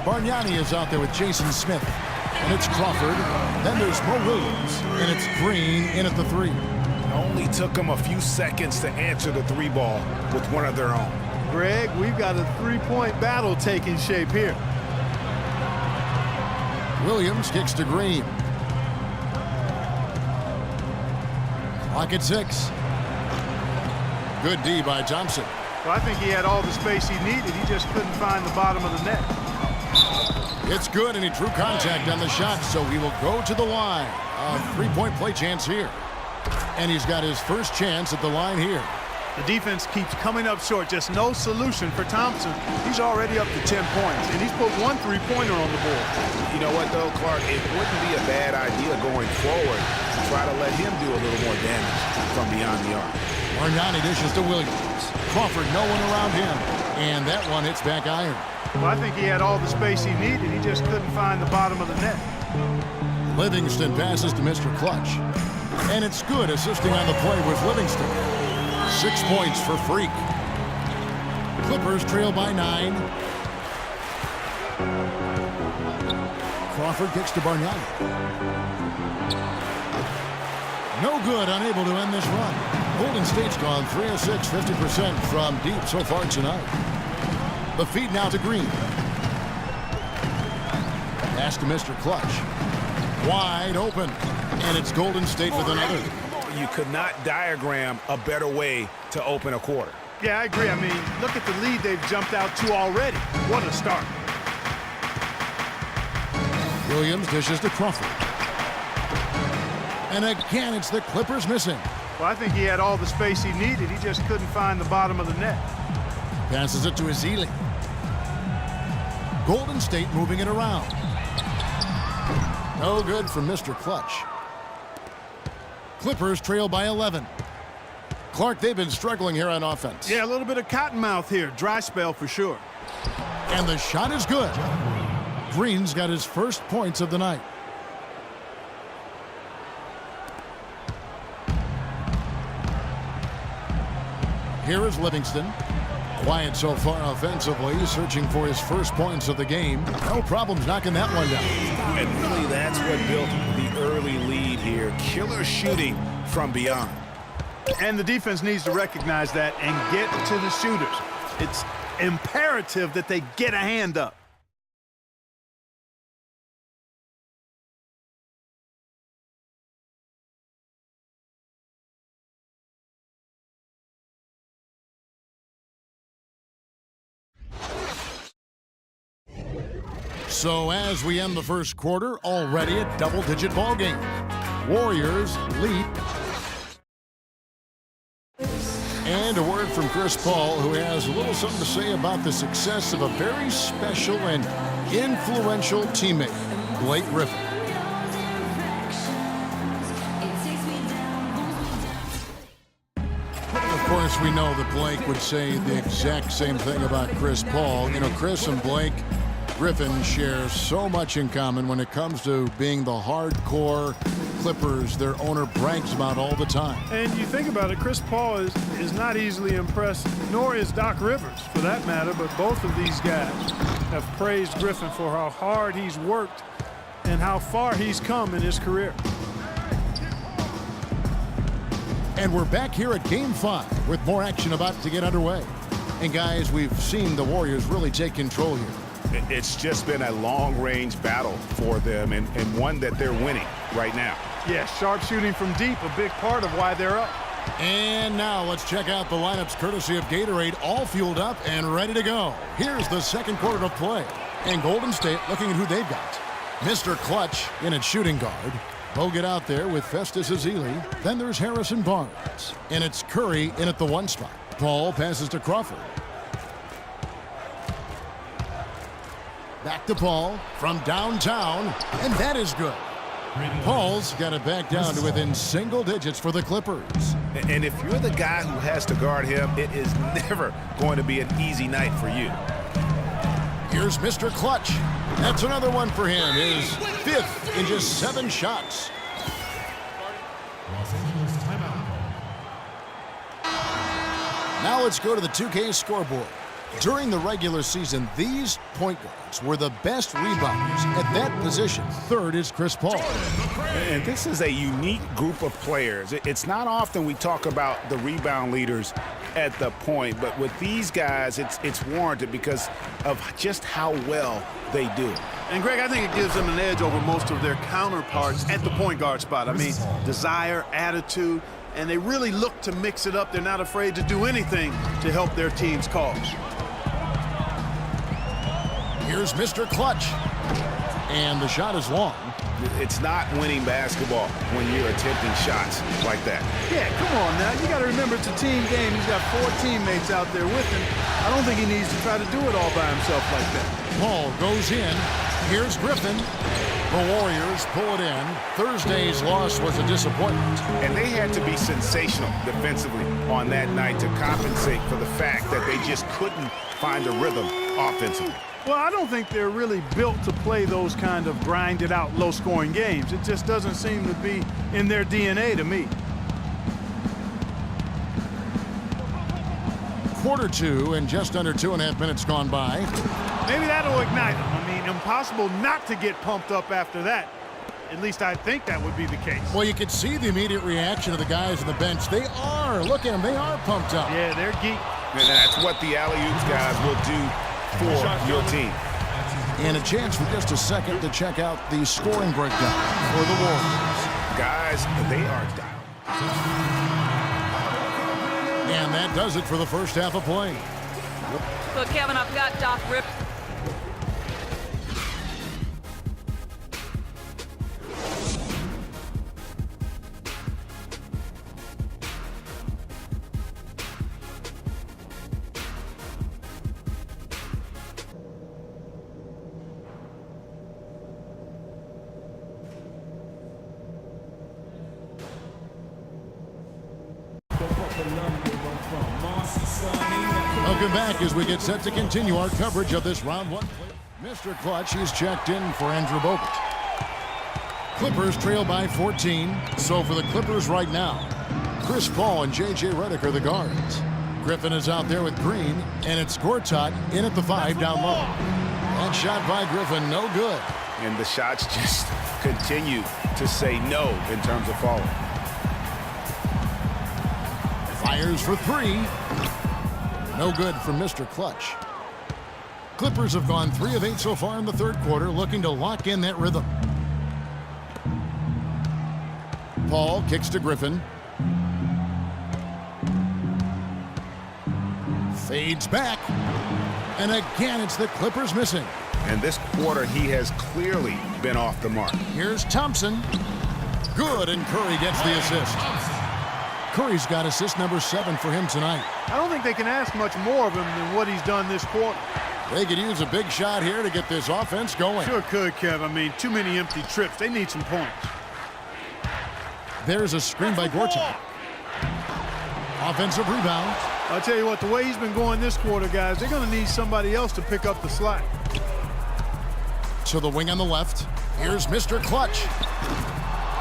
Bargnani is out there with Jason Smith. And it's Crawford. Then there's Mo Williams. And it's Green in at the 3. Only took them a few seconds to answer the 3 ball with one of their own. Greg, we've got a 3-point battle taking shape here. Williams kicks to Green. Clock at 6. Good D by Thompson. Well, I think he had all the space he needed. He just couldn't find the bottom of the net. It's good, and he drew contact on the shot, so he will go to the line. A 3-point play chance here. And he's got his first chance at the line here. The defense keeps coming up short. Just no solution for Thompson. He's already up to 10 points, and he's put 1 3-pointer on the board. You know what, though, Clark? It wouldn't be a bad idea going forward to try to let him do a little more damage from beyond the arc. Bargnani dishes to Williams. Crawford, no one around him. And that one hits back iron. Well, I think he had all the space he needed. He just couldn't find the bottom of the net. Livingston passes to Mr. Clutch. And it's good. Assisting on the play was Livingston. 6 points for Freak. Clippers trail by 9. Crawford kicks to Bargnani. No good, unable to end this run. Golden State's gone 3 of 6, 50% from deep so far tonight. The feed now to Green. Pass to Mr. Clutch. Wide open. And it's Golden State with another. You could not diagram a better way to open a quarter. Yeah, I agree. I mean, look at the lead they've jumped out to already. What a start. Williams dishes to Crawford. And again, it's the Clippers missing. Well, I think he had all the space he needed. He just couldn't find the bottom of the net. Passes it to Ezeli. Golden State moving it around. No good from Mr. Clutch. Clippers trail by 11. Clark, they've been struggling here on offense. Yeah, a little bit of cottonmouth here. Dry spell for sure. And the shot is good. Green's got his first points of the night. Here is Livingston. Quiet so far offensively, searching for his first points of the game. No problems knocking that one down. And really, that's what built the early lead here. Killer shooting from beyond. And the defense needs to recognize that and get to the shooters. It's imperative that they get a hand up. So as we end the first quarter, already a double-digit ball game. Warriors lead. And a word from Chris Paul, who has a little something to say about the success of a very special and influential teammate, Blake Griffin. Of course, we know that Blake would say the exact same thing about Chris Paul. You know, Chris and Blake Griffin shares so much in common when it comes to being the hardcore Clippers their owner brags about all the time. And you think about it, Chris Paul is not easily impressed, nor is Doc Rivers, for that matter, but both of these guys have praised Griffin for how hard he's worked and how far he's come in his career. And we're back here at Game 5 with more action about to get underway. And guys, we've seen the Warriors really take control here. It's just been a long-range battle for them and one that they're winning right now. Yeah, sharp shooting from deep, a big part of why they're up. And now let's check out the lineups courtesy of Gatorade, all fueled up and ready to go. Here's the second quarter of play. And Golden State looking at who they've got. Mr. Clutch in at shooting guard. They'll get out there with Festus Ezeli. Then there's Harrison Barnes. And it's Curry in at the 1 spot. Paul passes to Crawford. Back to Paul from downtown, and that is good. Paul's got it back down to within single digits for the Clippers. And if you're the guy who has to guard him, it is never going to be an easy night for you. Here's Mr. Clutch. That's another one for him. His 5th in just 7 shots. Now let's go to the 2K scoreboard. During the regular season, these point guards were the best rebounders at that position. Third is Chris Paul. And this is a unique group of players. It's not often we talk about the rebound leaders at the point, but with these guys, it's warranted because of just how well they do it. And, Greg, I think it gives them an edge over most of their counterparts at the point guard spot. I mean, desire, attitude, and they really look to mix it up. They're not afraid to do anything to help their team's cause. Here's Mr. Clutch. And the shot is long. It's not winning basketball when you're attempting shots like that. Yeah, come on now. You got to remember it's a team game. He's got 4 teammates out there with him. I don't think he needs to try to do it all by himself like that. Paul goes in. Here's Griffin. The Warriors pull it in. Thursday's loss was a disappointment. And they had to be sensational defensively on that night to compensate for the fact that they just couldn't find a rhythm offensively. Well, I don't think they're really built to play those kind of grinded-out, low-scoring games. It just doesn't seem to be in their DNA to me. Quarter 2 and just under 2.5 minutes gone by. Maybe that'll ignite them. I mean, impossible not to get pumped up after that. At least I think that would be the case. Well, you could see the immediate reaction of the guys on the bench. They are. Look at them. They are pumped up. Yeah, they're geek. And that's what the alley-oops guys will do for your team. And a chance for just a second to check out the scoring breakdown for the Warriors. Guys, they are down. And that does it for the first half of play. So, Kevin, I've got Doc Rivers. Welcome back as we get set to continue our coverage of this round 1. Mr. Clutch, he's checked in for Andrew Bogut. Clippers trail by 14. So for the Clippers right now, Chris Paul and J.J. Redick are the guards. Griffin is out there with Green, and it's Gortat in at the 5 down low. That shot by Griffin, no good. And the shots just continue to say no in terms of falling. Fires for 3. No good from Mr. Clutch. Clippers have gone 3 of 8 so far in the third quarter, looking to lock in that rhythm. Paul kicks to Griffin. Fades back. And again, it's the Clippers missing. And this quarter, he has clearly been off the mark. Here's Thompson. Good, and Curry gets the assist. Curry's got assist number 7 for him tonight. I don't think they can ask much more of him than what he's done this quarter. They could use a big shot here to get this offense going. Sure could, Kev. I mean, too many empty trips. They need some points. There's a screen by Gortat. Offensive rebound. I'll tell you what, the way he's been going this quarter, guys, they're going to need somebody else to pick up the slack. To the wing on the left. Here's Mr. Clutch.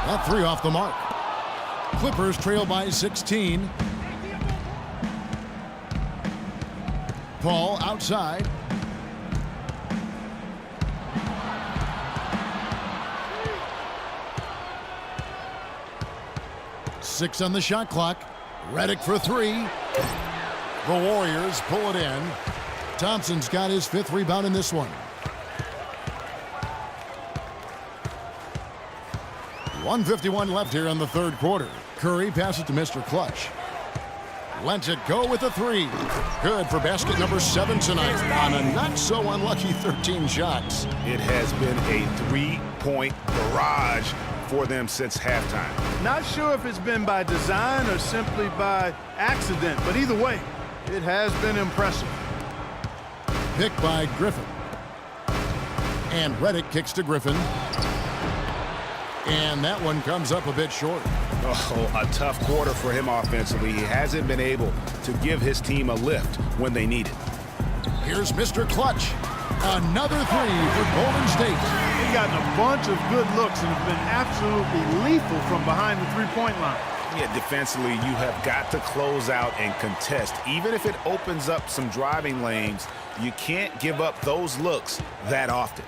That 3 off the mark. Clippers trail by 16. Paul outside. Six on the shot clock. Redick for 3. The Warriors pull it in. Thompson's got his 5th rebound in this one. 1:51 left here in the third quarter. Curry passes to Mr. Clutch. Lets it go with a 3. Good for basket number 7 tonight on a not-so-unlucky 13 shots. It has been a 3-point barrage for them since halftime. Not sure if it's been by design or simply by accident, but either way, it has been impressive. Picked by Griffin. And Redick kicks to Griffin. And that one comes up a bit short. Oh, a tough quarter for him offensively. He hasn't been able to give his team a lift when they need it. Here's Mr. Clutch. Another 3 for Golden State. He's gotten a bunch of good looks and have been absolutely lethal from behind the three-point line. Yeah, defensively, you have got to close out and contest. Even if it opens up some driving lanes, you can't give up those looks that often.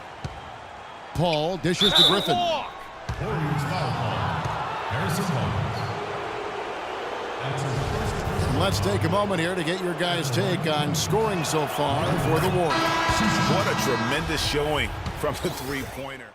Paul dishes to Griffin. And let's take a moment here to get your guys' take on scoring so far for the Warriors. What a tremendous showing from the three-pointer.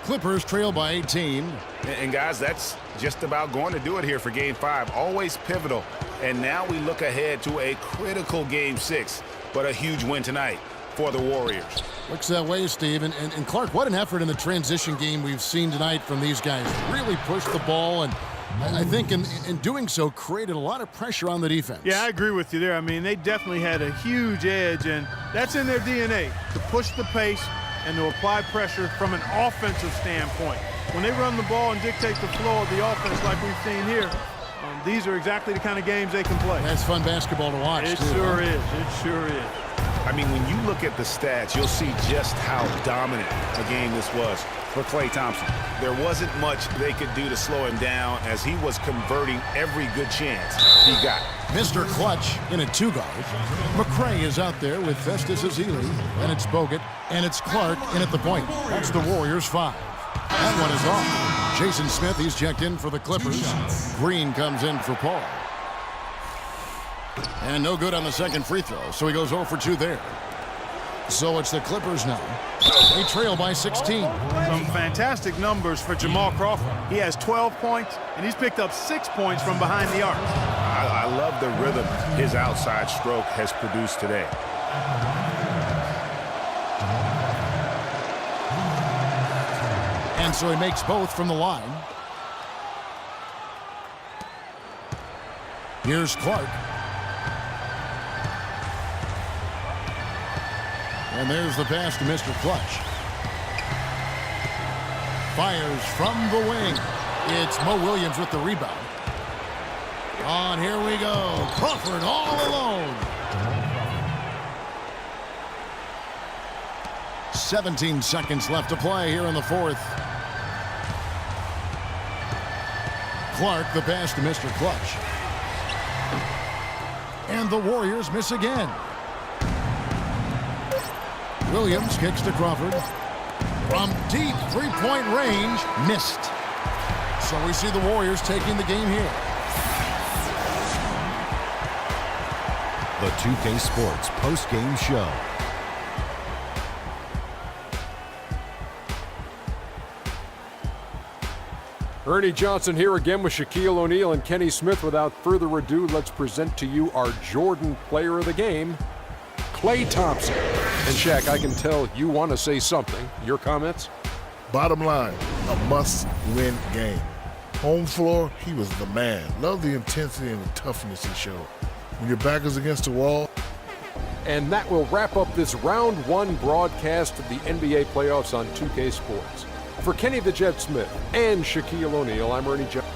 Clippers trail by 18. And guys, that's just about going to do it here for Game 5. Always pivotal. And now we look ahead to a critical Game 6, but a huge win tonight for the Warriors. Looks that way, Steve. And Clark, what an effort in the transition game we've seen tonight from these guys. Really pushed the ball, and I think in doing so created a lot of pressure on the defense. Yeah, I agree with you there. I mean, they definitely had a huge edge, and that's in their DNA, to push the pace and to apply pressure from an offensive standpoint. When they run the ball and dictate the flow of the offense like we've seen here, these are exactly the kind of games they can play. That's fun basketball to watch. It sure is. It sure is. I mean, when you look at the stats, you'll see just how dominant a game this was for Klay Thompson. There wasn't much they could do to slow him down as he was converting every good chance he got. Mr. Clutch in a two-guard. McRae is out there with Festus Ezeli, and it's Bogut, and it's Clark in at the point. That's the Warriors 5. That one is off. Jason Smith, he's checked in for the Clippers. Green comes in for Paul. And no good on the second free throw, so he goes 0 for 2 there. So it's the Clippers now. They trail by 16. Some fantastic numbers for Jamal Crawford. He has 12 points, and he's picked up 6 points from behind the arc. I love the rhythm his outside stroke has produced today. And so he makes both from the line. Here's Clark. And there's the pass to Mr. Clutch. Fires from the wing. It's Mo Williams with the rebound. On, here we go. Crawford all alone. 17 seconds left to play here in the fourth. Clark, the pass to Mr. Clutch. And the Warriors miss again. Williams kicks to Crawford. From deep three-point range, missed. So we see the Warriors taking the game here. The 2K Sports post-game show. Ernie Johnson here again with Shaquille O'Neal and Kenny Smith. Without further ado, let's present to you our Jordan player of the game, Klay Thompson. And Shaq, I can tell you want to say something. Your comments? Bottom line, a must-win game. Home floor, he was the man. Love the intensity and the toughness he showed. When your back is against the wall. And that will wrap up this round one broadcast of the NBA playoffs on 2K Sports. For Kenny the Jet Smith and Shaquille O'Neal, I'm Ernie Johnson.